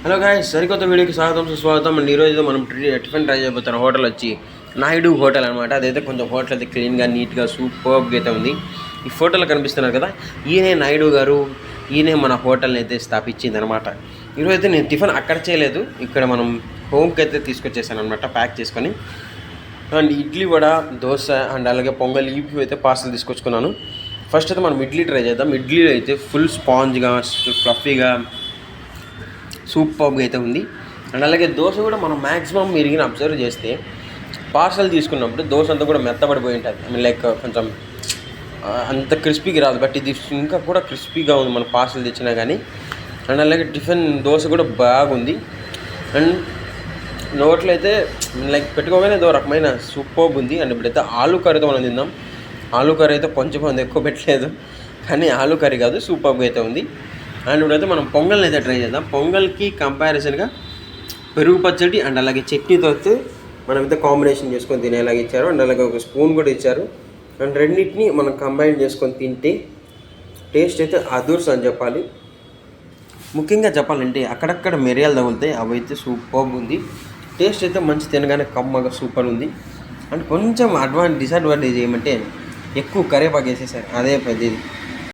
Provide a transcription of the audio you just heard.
Hello guys, సరికొత్త వీడియోకి స్వాగతం సుస్వాగతం. అండ్ ఈరోజు మనం టిఫిన్ ట్రై చేయబోతున్న హోటల్ వచ్చి నాయుడు హోటల్ అనమాట. అదైతే కొంచెం హోటల్ అయితే క్లీన్గా నీట్గా సూపర్గా అయితే ఉంది. ఈ ఫోటోలో కనిపిస్తున్నారు కదా, ఈయనే నాయుడు గారు. ఈయనే మన హోటల్ని అయితే స్థాపించింది అనమాట. ఈరోజు అయితే నేను టిఫిన్ అక్కడ చేయలేదు, ఇక్కడ మనం హోమ్కి అయితే తీసుకొచ్చేసాను అనమాట, ప్యాక్ చేసుకొని. అండ్ ఇడ్లీ వడ, దోశ అండ్ అలాగే పొంగల్ ఇవి అయితే పార్సల్ తీసుకొచ్చుకున్నాను. ఫస్ట్ అయితే మనం ఇడ్లీ ట్రై చేద్దాం. ఇడ్లీ అయితే ఫుల్ స్పాంజ్గా ఫ్లఫీగా సూపర్గా అయితే ఉంది. అండ్ అలాగే దోశ కూడా మనం మ్యాక్సిమం మీరు అబ్జర్వ్ చేస్తే పార్సల్ తీసుకున్నప్పుడు దోశ అంతా కూడా మెత్తబడిపోయి ఉంటుంది. ఐ మీన్ లైక్ కొంచెం అంత క్రిస్పీగా రాదు, బట్ ఇది ఇంకా కూడా క్రిస్పీగా ఉంది మనం పార్సల్ తెచ్చినా కానీ. అండ్ అలాగే టిఫిన్ దోశ కూడా బాగుంది. అండ్ నోట్లో అయితే లైక్ పెట్టుకోగానే ఏదో రకమైన సూపర్గా ఉంది. అండ్ ఇప్పుడైతే ఆలూ కర్రీతో మనం తిందాం. ఆలూ కర్రీ అయితే కొంచెం మంది ఎక్కువ పెట్టలేదు, కానీ ఆలూ కర్రీ కాదు, సూపర్గా అయితే ఉంది. అండ్ ఇప్పుడైతే మనం పొంగల్ని అయితే ట్రై చేద్దాం. పొంగల్కి కంపారిజన్గా పెరుగు పచ్చడి అండ్ అలాగే చట్నీతో అయితే మనమైతే కాంబినేషన్ చేసుకొని తినేలాగా ఇచ్చారు. అండ్ అలాగే ఒక స్పూన్ కూడా ఇచ్చారు. అండ్ రెండింటిని మనం కంబైన్ చేసుకొని తింటే టేస్ట్ అయితే అదూర్స్ అని చెప్పాలి. ముఖ్యంగా చెప్పాలంటే అక్కడక్కడ మిరియాలు తగులుతాయి, అవి అయితే సూపర్గా ఉంది. టేస్ట్ అయితే మంచి తినగానే కమ్మగా సూపర్ ఉంది. అండ్ కొంచెం డిసడ్వాంటేజ్ ఏమంటే ఎక్కువ కరివేపాకు వేసేసారు, అదే పెద్దది.